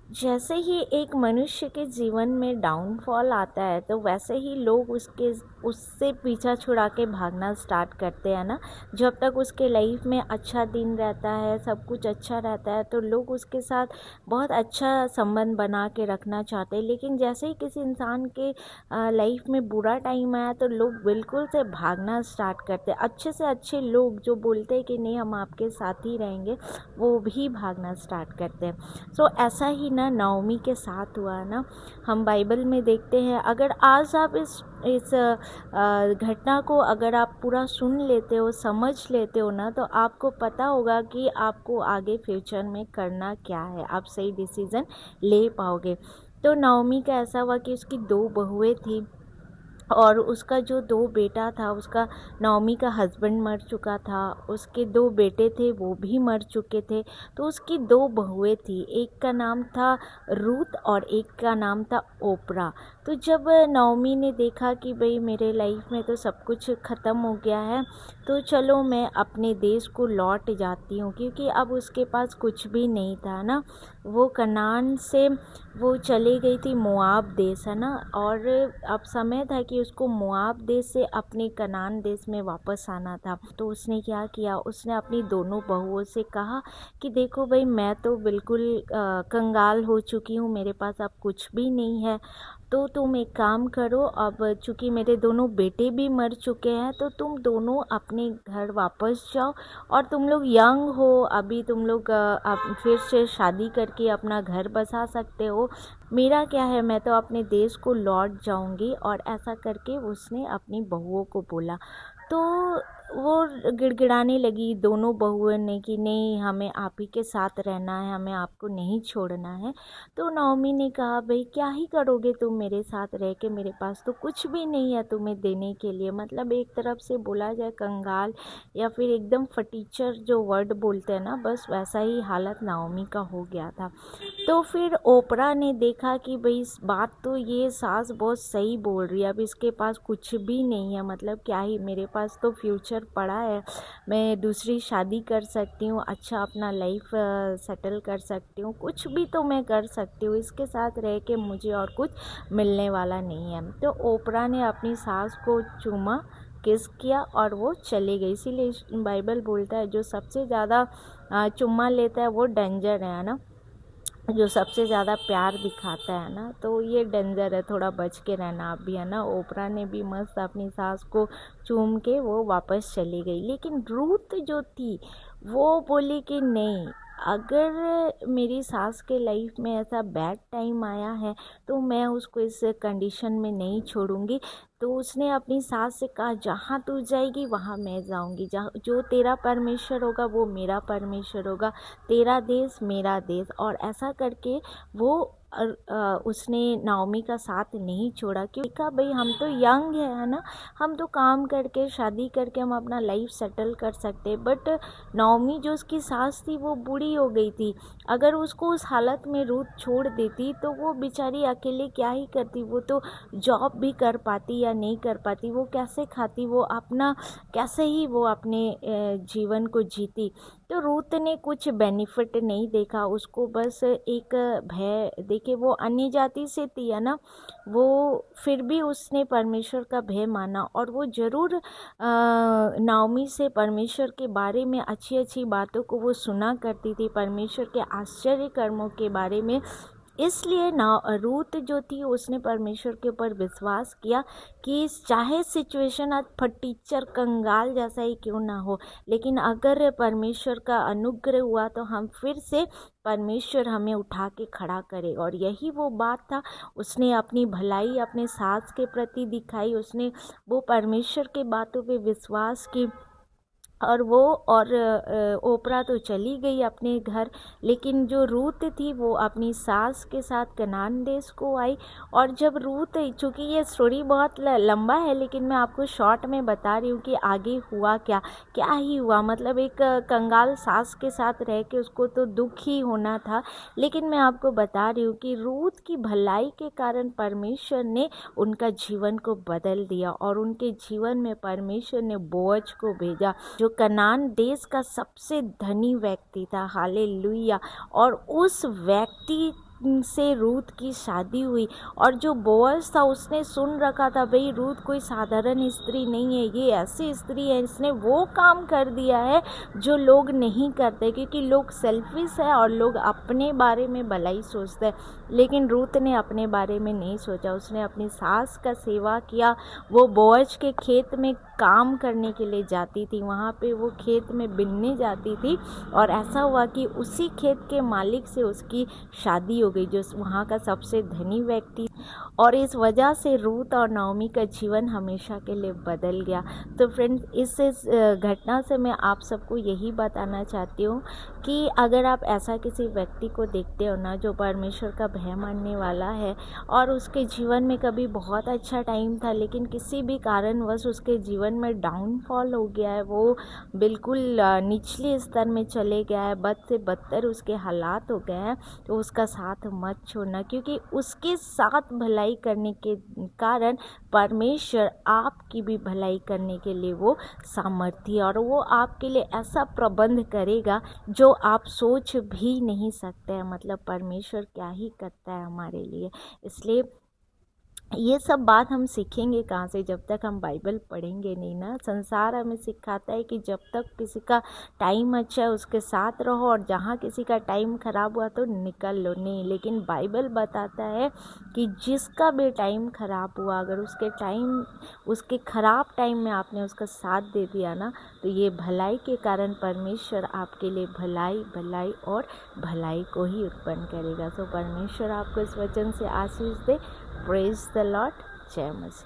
जैसे ही एक मनुष्य के जीवन में डाउनफॉल आता है तो वैसे ही लोग उससे पीछा छुड़ा के भागना स्टार्ट करते हैं ना। जब तक उसके लाइफ में अच्छा दिन रहता है, सब कुछ अच्छा रहता है, तो लोग उसके साथ बहुत अच्छा संबंध बना के रखना चाहते हैं। लेकिन जैसे ही किसी इंसान के लाइफ में बुरा टाइम आया तो लोग बिल्कुल से भागना स्टार्ट करते हैं। अच्छे से अच्छे लोग जो बोलते हैं कि नहीं हम आपके साथ ही रहेंगे, वो भी भागना स्टार्ट करते हैं। सो ऐसा ही ना नाओमी के साथ हुआ ना। हम बाइबल में देखते हैं, अगर आज आप इस घटना को अगर आप पूरा सुन लेते हो, समझ लेते हो ना, तो आपको पता होगा कि आपको आगे फ्यूचर में करना क्या है, आप सही डिसीज़न ले पाओगे। तो नाओमी का ऐसा हुआ कि उसकी 2 बहुएं थी और उसका जो 2 बेटा था, उसका नाओमी का हस्बैंड मर चुका था, उसके 2 बेटे थे वो भी मर चुके थे। तो उसकी 2 बहुएं थी, एक का नाम था रूथ और एक का नाम था ओपरा। तो जब नाओमी ने देखा कि भाई मेरे लाइफ में तो सब कुछ ख़त्म हो गया है, तो चलो मैं अपने देश को लौट जाती हूँ, क्योंकि अब उसके पास कुछ भी नहीं था ना। वो कनान से वो चली गई थी मोआब देश, है ना। और अब समय था कि उसको मोआब देश से अपने कनान देश में वापस आना था। तो उसने क्या किया, उसने अपनी दोनों बहुओं से कहा कि देखो भाई, मैं तो बिल्कुल कंगाल हो चुकी हूँ, मेरे पास अब कुछ भी नहीं है। तो तुम एक काम करो, अब चूँकि मेरे दोनों बेटे भी मर चुके हैं, तो तुम दोनों अपने घर वापस जाओ। और तुम लोग यंग हो अभी, तुम लोग अब फिर से शादी करके अपना घर बसा सकते हो। मेरा क्या है, मैं तो अपने देश को लौट जाऊंगी। और ऐसा करके उसने अपनी बहुओं को बोला। तो वो गिड़गिड़ाने लगी दोनों बहुओं ने कि नहीं, हमें आप ही के साथ रहना है, हमें आपको नहीं छोड़ना है। तो नाओमी ने कहा भाई क्या ही करोगे तुम मेरे साथ रह के, मेरे पास तो कुछ भी नहीं है तुम्हें देने के लिए। मतलब एक तरफ से बोला जाए कंगाल, या फिर एकदम फटीचर जो वर्ड बोलते हैं ना, बस वैसा ही हालत नाओमी का हो गया था। तो फिर ओपरा ने देखा कि भाई इस बात तो ये सास बहुत सही बोल रही है, अब इसके पास कुछ भी नहीं है, मतलब क्या ही, मेरे पास तो फ्यूचर पड़ा है, मैं दूसरी शादी कर सकती हूँ, अच्छा अपना लाइफ सेटल कर सकती हूँ, कुछ भी तो मैं कर सकती हूँ, इसके साथ रह के मुझे और कुछ मिलने वाला नहीं है। तो ओपरा ने अपनी सास को चूमा, किस किया और वो चली गई। इसीलिए बाइबल बोलता है जो सबसे ज़्यादा चुम्मा लेता है वो डेंजर है ना। जो सबसे ज़्यादा प्यार दिखाता है ना, तो ये डेंजर है, थोड़ा बच के रहना आप भी, है ना। ओपरा ने भी मस्त अपनी सास को चूम के वो वापस चली गई। लेकिन रूथ जो थी वो बोली कि नहीं, अगर मेरी सास के लाइफ में ऐसा बैड टाइम आया है तो मैं उसको इस कंडीशन में नहीं छोड़ूंगी। तो उसने अपनी सास से कहा जहाँ तू जाएगी वहाँ मैं जाऊंगी, जहाँ जो तेरा परमेश्वर होगा वो मेरा परमेश्वर होगा, तेरा देश मेरा देश। और ऐसा करके वो उसने नाओमी का साथ नहीं छोड़ा, क्योंकि कहा भाई हम तो यंग है ना, हम तो काम करके शादी करके हम अपना लाइफ सेटल कर सकते हैं। बट नाओमी जो उसकी सास थी वो बूढ़ी हो गई थी, अगर उसको उस हालत में रूथ छोड़ देती तो वो बेचारी अकेले क्या ही करती, वो तो जॉब भी कर पाती या नहीं कर पाती, वो कैसे खाती, वो अपना कैसे ही वो अपने जीवन को जीती। तो रूथ ने कुछ बेनिफिट नहीं देखा, उसको बस एक भय देखे, वो अन्य जाति से थी, है ना। वो फिर भी उसने परमेश्वर का भय माना और वो ज़रूर नाओमी से परमेश्वर के बारे में अच्छी अच्छी बातों को वो सुना करती थी, परमेश्वर के आश्चर्य कर्मों के बारे में। इसलिए ना रूथ जो थी उसने परमेश्वर के ऊपर विश्वास किया कि चाहे सिचुएशन आज फटीचर कंगाल जैसा ही क्यों ना हो, लेकिन अगर परमेश्वर का अनुग्रह हुआ तो हम फिर से परमेश्वर हमें उठा के खड़ा करे। और यही वो बात था, उसने अपनी भलाई अपने सास के प्रति दिखाई, उसने वो परमेश्वर के बातों पे विश्वास की। और वो और ओपरा तो चली गई अपने घर, लेकिन जो रूथ थी वो अपनी सास के साथ कनान देश को आई। और जब रूथ, चूँकि ये स्टोरी बहुत लंबा है लेकिन मैं आपको शॉर्ट में बता रही हूँ कि आगे हुआ क्या, क्या ही हुआ। मतलब एक कंगाल सास के साथ रह के उसको तो दुख ही होना था, लेकिन मैं आपको बता रही हूँ कि रूथ की भलाई के कारण परमेश्वर ने उनका जीवन को बदल दिया और उनके जीवन में परमेश्वर ने बोअज को भेजा, जो कनान देश का सबसे धनी व्यक्ति था। हालेलुया। और उस व्यक्ति से रूथ की शादी हुई, और जो बोअज था उसने सुन रखा था भाई रूथ कोई साधारण स्त्री नहीं है, ये ऐसी स्त्री है, इसने वो काम कर दिया है जो लोग नहीं करते, क्योंकि लोग सेल्फिश है और लोग अपने बारे में भलाई सोचते हैं। लेकिन रूथ ने अपने बारे में नहीं सोचा, उसने अपनी सास का सेवा किया। वो बोअज के खेत में काम करने के लिए जाती थी, वहाँ पे वो खेत में बिनने जाती थी, और ऐसा हुआ कि उसी खेत के मालिक से उसकी शादी हो गई, जो वहाँ का सबसे धनी व्यक्ति, और इस वजह से रूथ और नाओमी का जीवन हमेशा के लिए बदल गया। तो फ्रेंड्स, इस घटना से मैं आप सबको यही बताना चाहती हूँ कि अगर आप ऐसा किसी व्यक्ति को देखते हो ना जो परमेश्वर का भय मानने वाला है, और उसके जीवन में कभी बहुत अच्छा टाइम था लेकिन किसी भी कारणवश उसके जीवन में डाउनफॉल हो गया है, वो बिल्कुल निचले स्तर में चले गया है, बद से बदतर उसके हालात हो गए हैं, तो उसका साथ मत छोड़ना, क्योंकि उसके साथ भलाई करने के कारण परमेश्वर आपकी भी भलाई करने के लिए वो सामर्थ्य, और वो आपके लिए ऐसा प्रबंध करेगा जो आप सोच भी नहीं सकते हैं। मतलब परमेश्वर क्या ही करता है हमारे लिए। इसलिए ये सब बात हम सीखेंगे कहाँ से, जब तक हम बाइबल पढ़ेंगे नहीं ना। संसार हमें सिखाता है कि जब तक किसी का टाइम अच्छा है उसके साथ रहो, और जहाँ किसी का टाइम ख़राब हुआ तो निकल लो, नहीं। लेकिन बाइबल बताता है कि जिसका भी टाइम ख़राब हुआ, अगर उसके ख़राब टाइम में आपने उसका साथ दे दिया ना, तो ये भलाई के कारण परमेश्वर आपके लिए भलाई भलाई और भलाई को ही उत्पन्न करेगा। तो परमेश्वर आपको इस वचन से आशीष दे। Praise the Lord. जय मसीह।